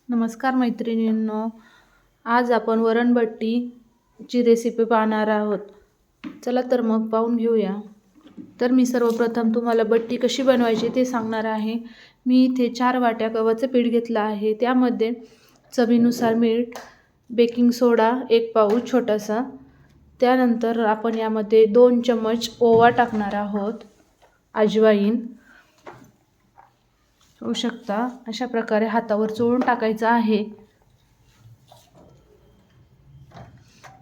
नमस्कार मैत्रिणींनो, आज आपण वरणबट्टीची रेसिपी पाहणार आहोत. चला तर मग पाहून घेऊया. तर मी सर्वप्रथम तुम्हाला बट्टी कशी बनवायची ते सांगणार आहे. मी इथे 4 वाट्या गव्हाचं पीठ घेतलं आहे. त्यामध्ये चवीनुसार मीठ, बेकिंग सोडा 1 पाऊच छोटासा, त्यानंतर आपण यामध्ये 2 चम्मच ओवा टाकणार आहोत, अजवाईन. होऊ शकता अशा प्रकारे हातावर चोळून टाकायचं आहे.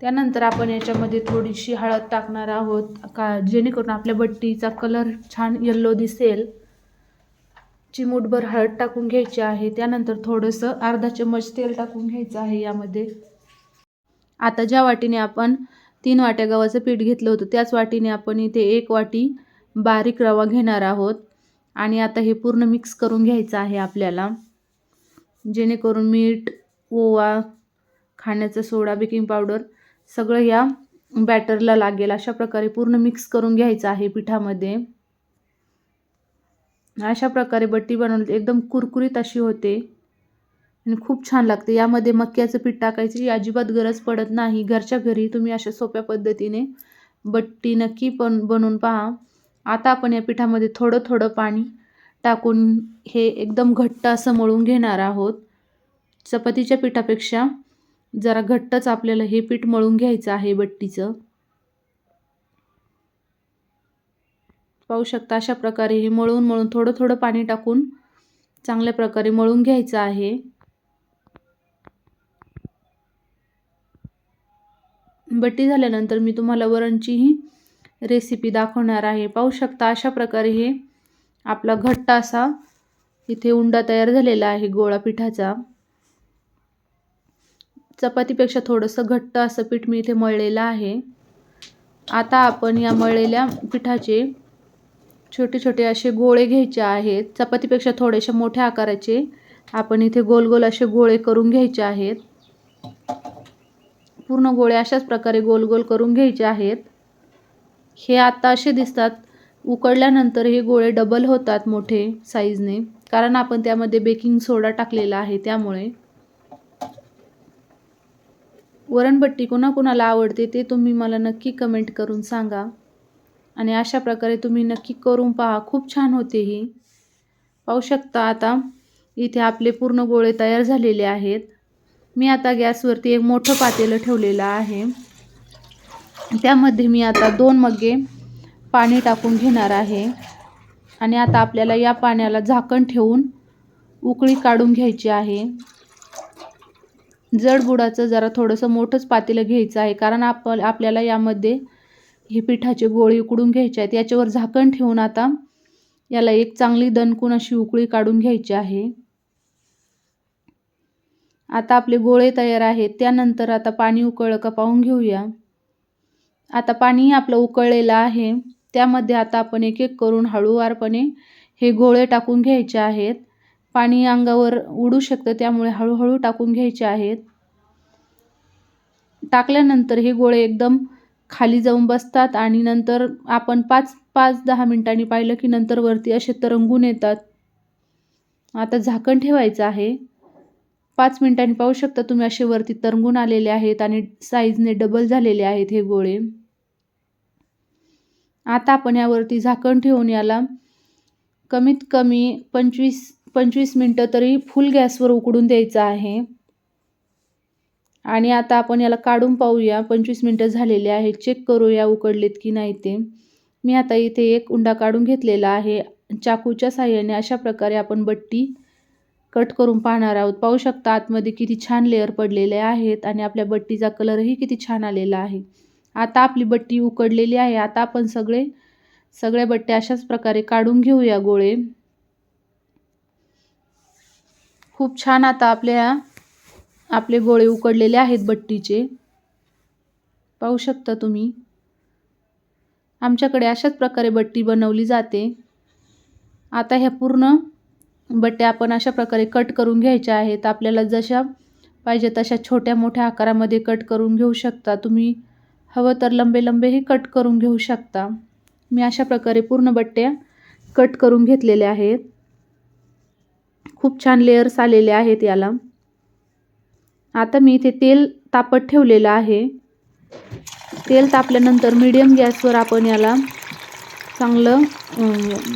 त्यानंतर आपण याच्यामध्ये थोडीशी हळद टाकणार आहोत जेणेकरून आपल्या बट्टीचा कलर छान येल्लो दिसेल. चिमूटभर हळद टाकून घ्यायची आहे. त्यानंतर थोडंसं अर्धा चम्मच तेल टाकून घ्यायचं आहे यामध्ये. आता ज्या वाटीने आपण 3 वाट्या गव्हाचं पीठ घेतलं होतं त्याच वाटीने आपण इथे 1 वाटी बारीक रवा घेणार आहोत. आणि आता हे पूर्ण मिक्स करून घ्यायचं आहे आपल्याला, जेणेकरून मीठ, ओवा, खाण्याचा सोडा, बेकिंग पावडर सगळं या बॅटरला लागेल. अशा प्रकारे पूर्ण मिक्स करून घ्यायचं आहे पिठामध्ये. अशा प्रकारे बट्टी बनवली एकदम कुरकुरीत अशी होते आणि खूप छान लागते. यामध्ये मक्याचं पीठ टाकायची अजिबात गरज पडत नाही. घरच्या घरी तुम्ही अशा सोप्या पद्धतीने बट्टी नक्की बनवून पहा. आता आपण या पिठामध्ये थोडं थोडं पाणी टाकून हे एकदम घट्ट असं मळून घेणार आहोत. चपातीच्या पिठापेक्षा जरा घट्टच आपल्याला हे पीठ मळून घ्यायचं आहे बट्टीचं. पाहू शकता अशा प्रकारे हे मळून थोडं थोडं पाणी टाकून चांगल्या प्रकारे मळून घ्यायचं आहे. बट्टी झाल्यानंतर मी तुम्हाला वरणचीही रेसिपी दाखवणार आहे. पाहू शकता अशा प्रकारे हे आपला घट्ट असा इथे उंडा तयार झालेला आहे गोळा पिठाचा. चपातीपेक्षा थोडंसं घट्ट असं पीठ मी इथे मळलेलं आहे. आता आपण या मळलेल्या पिठाचे छोटे छोटे असे गोळे घ्यायचे आहेत. चपातीपेक्षा थोडेसे मोठ्या आकाराचे आपण इथे गोल गोल असे गोळे करून घ्यायचे आहेत. पूर्ण गोळे अशाच प्रकारे गोल गोल करून घ्यायचे आहेत. हे आता असे दिसतात, उकडल्यानंतर हे गोळे डबल होतात मोठे साईजने, कारण आपण त्यामध्ये बेकिंग सोडा टाकलेला आहे त्यामुळे. वरणबट्टी कोणाकोणाला आवडते ते तुम्ही मला नक्की कमेंट करून सांगा. आणि अशा प्रकारे तुम्ही नक्की करून पहा, खूप छान होते ही. पाहू शकता आता इथे आपले पूर्ण गोळे तयार झालेले आहेत. मी आता गॅसवरती एक मोठं पातेलं ठेवलेलं आहे. त्यामध्ये मी आता 2 मग्गे पाणी टाकून घेणार आहे. आणि आता आपल्याला या पाण्याला झाकण ठेवून उकळी काढून घ्यायची आहे. जड बुडाचं जरा थोडंसं मोठंच पातेलं घ्यायचं आहे, कारण आपल्याला यामध्ये हे पिठाचे गोळे उकडून घ्यायचे आहेत. याच्यावर झाकण ठेवून आता याला एक चांगली दणकून अशी उकळी काढून घ्यायची आहे. आता आपले गोळे तयार आहेत. त्यानंतर आता पाणी उकळलं का पाहून घेऊया. आता पाणी आपलं उकळलेलं आहे. त्यामध्ये आता आपण एक एक करून हळूवारपणे हे गोळे टाकून घ्यायचे आहेत. पाणी अंगावर उडू शकतं त्यामुळे हळूहळू टाकून घ्यायचे आहेत. टाकल्यानंतर हे गोळे एकदम खाली जाऊन बसतात आणि नंतर आपण 5-10 मिनिटांनी पाहिलं की नंतर वरती असे तरंगून येतात. आता झाकण ठेवायचं आहे. 5 मिनिटांनी पाहू शकता तुम्ही असे वरती तरंगून आलेले आहेत आणि साईजने डबल झालेले आहेत हे गोळे. आता आपण यावरती झाकण ठेवून याला कमीत कमी 25 मिनिटं तरी फुल गॅसवर उकडून द्यायचं आहे. आणि आता आपण याला काढून पाहूया. 25 मिनिटं झालेले आहे. चेक करूया उकडलेत की नाही ते. मी आता इथे एक उंडा काढून घेतलेला आहे. चाकूच्या साहाय्याने अशा प्रकारे आपण बट्टी कट करून पाहणार आहोत. पाहू शकता आतमध्ये किती छान लेअर पडलेले आहेत आणि आपल्या बट्टीचा कलरही किती छान आलेला आहे. आता आपली बट्टी उकडलेली आहे. आता आपण सगळ्या बट्ट्या अशाच प्रकारे काढून घेऊया गोळे. खूप छान आता आपले गोळे उकडलेले आहेत बट्टीचे. पाहू शकता तुम्ही. आमच्याकडे अशाच प्रकारे बट्टी बनवली जाते. आता ह्या पूर्ण बट्ट्या आपण अशा प्रकारे कट करून घ्यायच्या आहेत. आपल्याला जशा पाहिजे तशा छोट्या मोठ्या आकारामध्ये कट करून घेऊ शकता. तुम्ही हवं तर लंबेही कट करून घेऊ शकता. मी अशा प्रकारे पूर्ण बट्ट्या कट करून घेतलेल्या आहेत. खूप छान लेयर्स आलेले आहेत याला. आता मी इथे तेल तापत ठेवलेलं आहे. तेल तापल्यानंतर मीडियम गॅसवर आपण याला चांगलं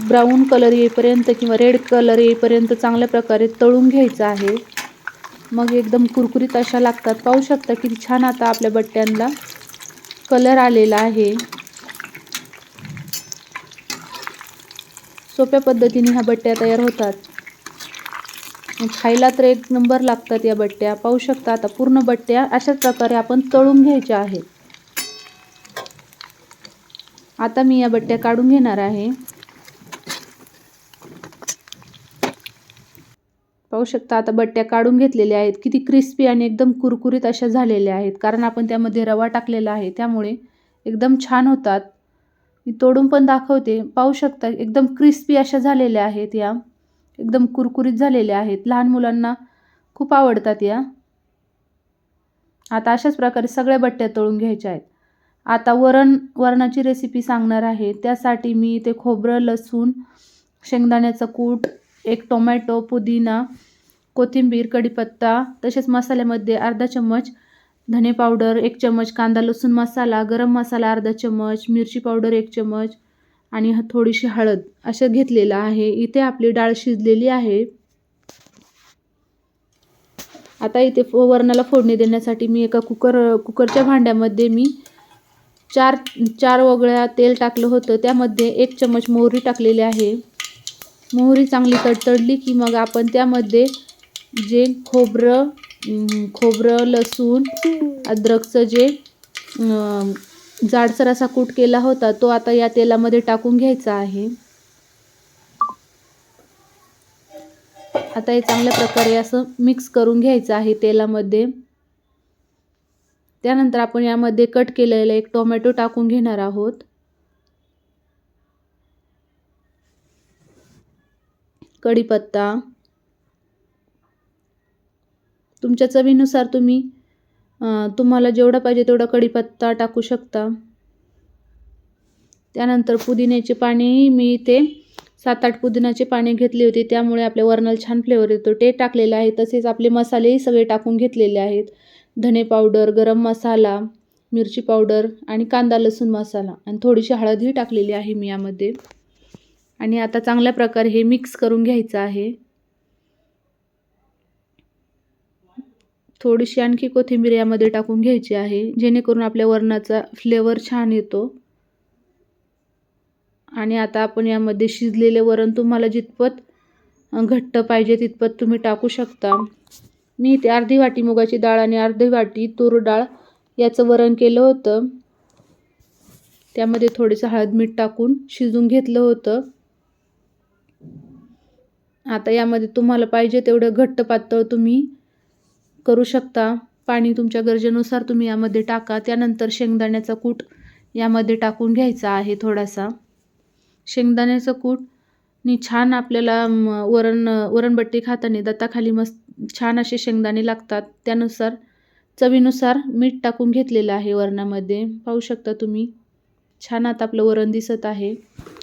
ब्राऊन कलर येईपर्यंत किंवा रेड कलर येईपर्यंत चांगल्या प्रकारे तळून घ्यायचं आहे. मग एकदम कुरकुरीत अशा लागतात. पाहू शकता किती छान आता आपल्या बट्ट्यांना कलर आलेला आहे. सोप्या पद्धतीने ह्या बट्ट्या तयार होतात. खायला तर एक नंबर लागतात या बट्ट्या. पाहू शकता आता पूर्ण बट्ट्या अशाच प्रकारे आपण तळून घ्यायच्या आहेत. आता मी या बट्ट्या काढून घेणार आहे. पाहू शकता आता बट्ट्या काढून घेतलेल्या आहेत. किती क्रिस्पी आणि एकदम कुरकुरीत अशा झालेल्या आहेत. कारण आपण त्यामध्ये रवा टाकलेला आहे त्यामुळे एकदम छान होतात. मी तोडून पण दाखवते. पाहू शकता एकदम क्रिस्पी अशा झालेल्या आहेत. या एकदम कुरकुरीत झालेल्या आहेत. लहान मुलांना खूप आवडतात या. आता अशाच प्रकारे सगळ्या बट्ट्या तळून घ्यायच्या आहेत. आता वरणाची रेसिपी सांगणार आहे. त्यासाठी मी इथे खोबरं, लसूण, शेंगदाण्याचं कूट, एक टोमॅटो, पुदिना, कोथिंबीर, कढीपत्ता, तसेच मसाल्यामध्ये अर्धा चम्मच धने पावडर, 1 चम्मच कांदा लसूण मसाला, गरम मसाला अर्धा चम्मच, मिरची पावडर 1 चम्मच आणि थोडीशी हळद असं घेतलेलं आहे. इथे आपली डाळ शिजलेली आहे. आता इथे वरणाला फोडणी देण्यासाठी मी एका कुकरच्या भांड्यामध्ये मी चार वगळ्या तेल टाकलं होतं. त्यामध्ये 1 चम्मच मोहरी टाकलेली आहे. मोहरी चांगली तडतडली की मग आपण त्यामध्ये जे खोबरं, लसूण, अद्रकचं जे जाडसर असा कूट केला होता तो आता या तेलामध्ये टाकून घ्यायचा आहे. आता हे चांगल्या प्रकारे असं मिक्स करून घ्यायचं आहे तेलामध्ये. त्यानंतर आपण यामध्ये कट केलेला एक टोमॅटो टाकून घेणार आहोत. कढीपत्ता, तुमच्या चवीनुसार तुम्हाला जेवढा पाहिजे तेवढा कढीपत्ता टाकू शकता. त्यानंतर पुदिन्याचे पाणी मी इथे 7-8 पुदिन्याचे पाने घेतले होते. त्यामुळे आपल्या वरणाला छान फ्लेवर येतो. ते टाकलेलं आहे. तसेच आपले मसालेही सगळे टाकून घेतलेले आहेत. धने पावडर, गरम मसाला, मिरची पावडर आणि कांदा लसूण मसाला आणि थोडीशी हळदही टाकलेली आहे मी यामध्ये. आणि आता चांगल्या प्रकारे हे मिक्स करून घ्यायचं आहे. थोडीशी आणखी कोथिंबीर यामध्ये टाकून घ्यायची आहे जेणेकरून आपल्या वरणाचा फ्लेवर छान येतो. आणि आता आपण यामध्ये शिजलेले वरण तुम्हाला जितपत घट्ट पाहिजे तितपत तुम्ही टाकू शकता. मी इथे अर्धी वाटी मुगाची डाळ आणि अर्धी वाटी तूर डाळ याचं वरण केलं होतं. त्यामध्ये थोडंसं हळद मीठ टाकून शिजून घेतलं होतं. आता यामध्ये तुम्हाला पाहिजे तेवढं घट्ट पातळ तुम्ही करू शकता. पाणी तुमच्या गरजेनुसार तुम्ही यामध्ये टाका. त्यानंतर शेंगदाण्याचा कूट यामध्ये टाकून घ्यायचा आहे थोडासा. शेंगदाण्याचं कूटनी छान आपल्याला वरणबट्टी खाताना दाताखाली मस्त छान असे शेंगदाणे लागतात. त्यानुसार चवीनुसार मीठ टाकून घेतलेलं आहे वरणामध्ये. पाहू शकता तुम्ही छान आता आपलं वरण दिसत आहे.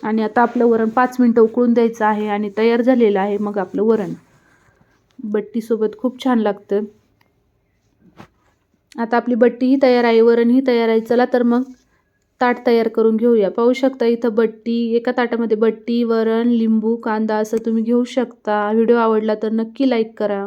आणि आता आपलं वरण 5 मिनटं उकळून द्यायचं आहे आणि तयार झालेलं आहे. मग आपलं वरण बट्टीसोबत खूप छान लागतं. आता आपली बट्टीही तयार आहे, वरणही तयार आहे. चला तर मग ताट तयार करून घेऊया. पाहू शकता इथं बट्टी, एका ताटामध्ये बट्टी, वरण, लिंबू, कांदा असं तुम्ही घेऊ शकता. व्हिडिओ आवडला तर नक्की लाईक करा.